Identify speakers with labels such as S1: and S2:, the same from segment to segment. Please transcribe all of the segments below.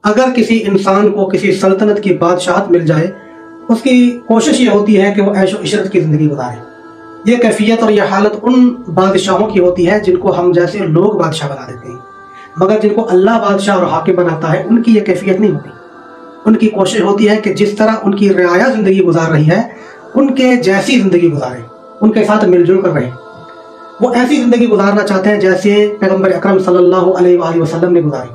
S1: اگر کسی انسان کو کسی سلطنت کی بادشاہت مل جائے، اس کی کوشش یہ ہوتی ہے کہ وہ عیش و عشرت کی زندگی گزارے۔ یہ کیفیت اور یہ حالت ان بادشاہوں کی ہوتی ہے جن کو ہم جیسے لوگ بادشاہ بنا دیتے ہیں، مگر جن کو اللہ بادشاہ اور حاکم بناتا ہے ان کی یہ کیفیت نہیں ہوتی۔ ان کی کوشش ہوتی ہے کہ جس طرح ان کی رعایا زندگی گزار رہی ہے ان کے جیسی زندگی گزاریں، ان کے ساتھ مل جل کر رہیں۔ وہ ایسی زندگی گزارنا چاہتے ہیں جیسے پیغمبر اکرم صلی اللہ علیہ وآلہ وسلم نے گزاری۔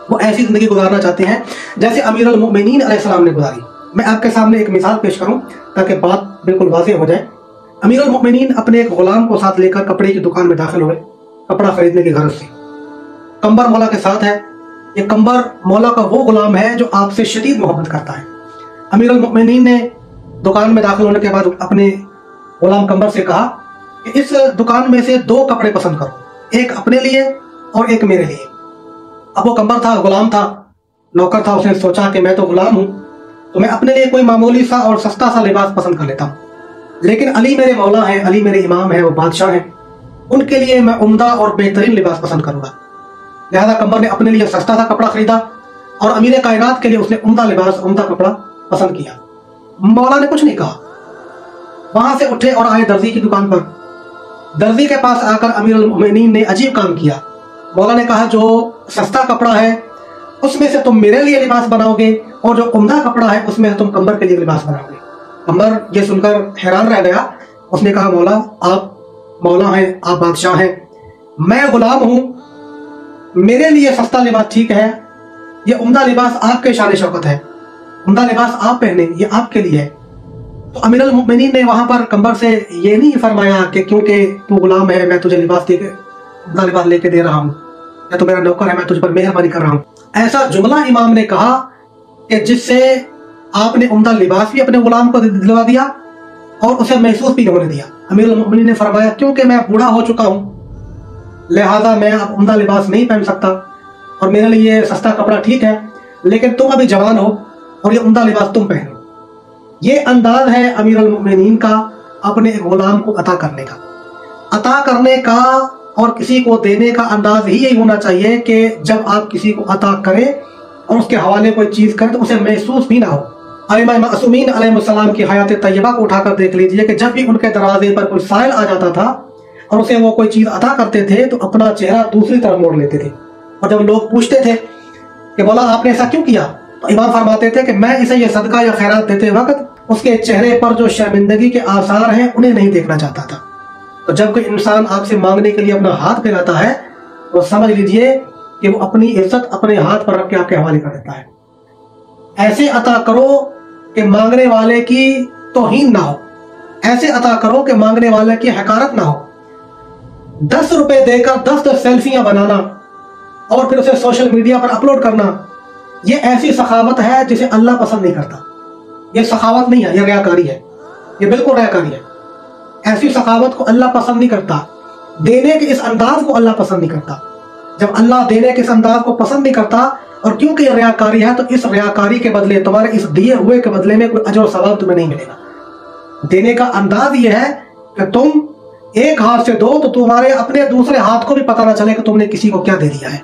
S1: وہ ایسی زندگی گزارنا چاہتے ہیں جیسے امیر المؤمنین علیہ السلام نے گزاری۔ میں آپ کے سامنے ایک مثال پیش کروں تاکہ بات بالکل واضح ہو جائے۔ امیر المؤمنین اپنے ایک غلام کو ساتھ لے کر کپڑے کی دکان میں داخل ہوئے، کپڑا خریدنے کی غرض سے۔ کمبر مولا کے ساتھ ہے۔ یہ کمبر مولا کا وہ غلام ہے جو آپ سے شدید محبت کرتا ہے۔ امیر المؤمنین نے دکان میں داخل ہونے کے بعد اپنے غلام کمبر سے کہا کہ اس دکان میں سے 2 کپڑے پسند کرو، ایک اپنے لیے اور ایک میرے لیے۔ اب وہ کمبر تھا، غلام تھا، نوکر تھا، اس نے سوچا کہ میں تو غلام ہوں تو میں اپنے لیے کوئی معمولی سا اور سستا سا لباس پسند کر لیتا ہوں، لیکن علی میرے مولا ہیں، علی میرے امام ہیں، وہ بادشاہ ہیں، ان کے لیے میں عمدہ اور بہترین لباس پسند کروں گا۔ لہذا کمبر نے اپنے لیے سستا سا کپڑا خریدا اور امیر کائنات کے لیے اس نے عمدہ لباس، عمدہ کپڑا پسند کیا۔ مولا نے کچھ نہیں کہا، وہاں سے اٹھے اور آئے درزی کی دکان پر۔ درزی کے پاس آ کر امیر المؤمنین نے عجیب کام کیا۔ مولا نے کہا جو سستا کپڑا ہے اس میں سے تم میرے لیے لباس بناؤ گے اور جو عمدہ کپڑا ہے اس میں سے تم کمبر کے لیے لباس بناؤ گے۔ کمبر یہ سن کر حیران رہ گیا۔ اس نے کہا مولا، آپ مولا ہیں، آپ بادشاہ ہیں، میں غلام ہوں، میرے لیے سستا لباس ٹھیک ہے، یہ عمدہ لباس آپ کے شان شوکت ہے، عمدہ لباس آپ پہنے، یہ آپ کے لیے ہے۔ تو امیر المؤمنین نے وہاں پر کمبر سے یہ نہیں فرمایا کہ کیونکہ تو غلام ہے میں تجھے لباس دے کے عمدہ لباس لے کے دے رہا ہوں، یا تو میرا نوکر ہے میں تجھ پر مہربانی کر رہا ہوں۔ ایسا جملہ امام نے کہا کہ جس سے آپ نے عمدہ لباس بھی اپنے غلام کو دلوا دیا اور اسے محسوس بھی ہونے دیا۔ امیر المؤمنین نے فرمایا کیونکہ میں بوڑھا ہو چکا ہوں لہذا میں اب عمدہ لباس نہیں پہن سکتا اور میرے لیے سستا کپڑا ٹھیک ہے، لیکن تم ابھی جوان ہو اور یہ عمدہ لباس تم پہنو۔ یہ انداز ہے امیر المؤمنین کا اپنے غلام کو عطا کرنے کا۔ عطا کرنے کا اور کسی کو دینے کا انداز ہی یہی ہونا چاہیے کہ جب آپ کسی کو عطا کریں اور اس کے حوالے کوئی چیز کریں تو اسے محسوس بھی نہ ہو۔ ائمہ معصومین علیہ السلام کی حیات طیبہ کو اٹھا کر دیکھ لیجئے کہ جب بھی ان کے دروازے پر کوئی سائل آ جاتا تھا اور اسے وہ کوئی چیز عطا کرتے تھے تو اپنا چہرہ دوسری طرف موڑ لیتے تھے، اور جب لوگ پوچھتے تھے کہ مولا آپ نے ایسا کیوں کیا تو امام فرماتے تھے کہ میں اسے یہ صدقہ یا خیرات دیتے وقت اس کے چہرے پر جو شرمندگی کے آثار ہیں انہیں نہیں دیکھنا چاہتا تھا۔ تو جب کوئی انسان آپ سے مانگنے کے لیے اپنا ہاتھ پھیلاتا ہے تو سمجھ لیجئے کہ وہ اپنی عزت اپنے ہاتھ پر رکھ کے آپ کے حوالے کر دیتا ہے۔ ایسے عطا کرو کہ مانگنے والے کی توہین نہ ہو، ایسے عطا کرو کہ مانگنے والے کی حقارت نہ ہو۔ 10 روپے دے کر 10 سیلفیاں بنانا اور پھر اسے سوشل میڈیا پر اپلوڈ کرنا، یہ ایسی سخاوت ہے جسے اللہ پسند نہیں کرتا۔ یہ سخاوت نہیں ہے، یہ ریاکاری ہے، یہ بالکل ریاکاری ہے۔ ایسی سخاوت کو اللہ پسند نہیں کرتا، دینے کے اس انداز کو اللہ پسند نہیں کرتا۔ جب اللہ دینے کے اس انداز کو پسند نہیں کرتا اور کیونکہ یہ ریاکاری ہے تو اس ریاکاری کے بدلے، تمہارے اس دیے ہوئے کے بدلے میں کوئی اجر و ثواب تمہیں نہیں ملے گا۔ دینے کا انداز یہ ہے کہ تم ایک ہاتھ سے دو تو تمہارے اپنے دوسرے ہاتھ کو بھی پتہ نہ چلے کہ تم نے کسی کو کیا دے دیا ہے۔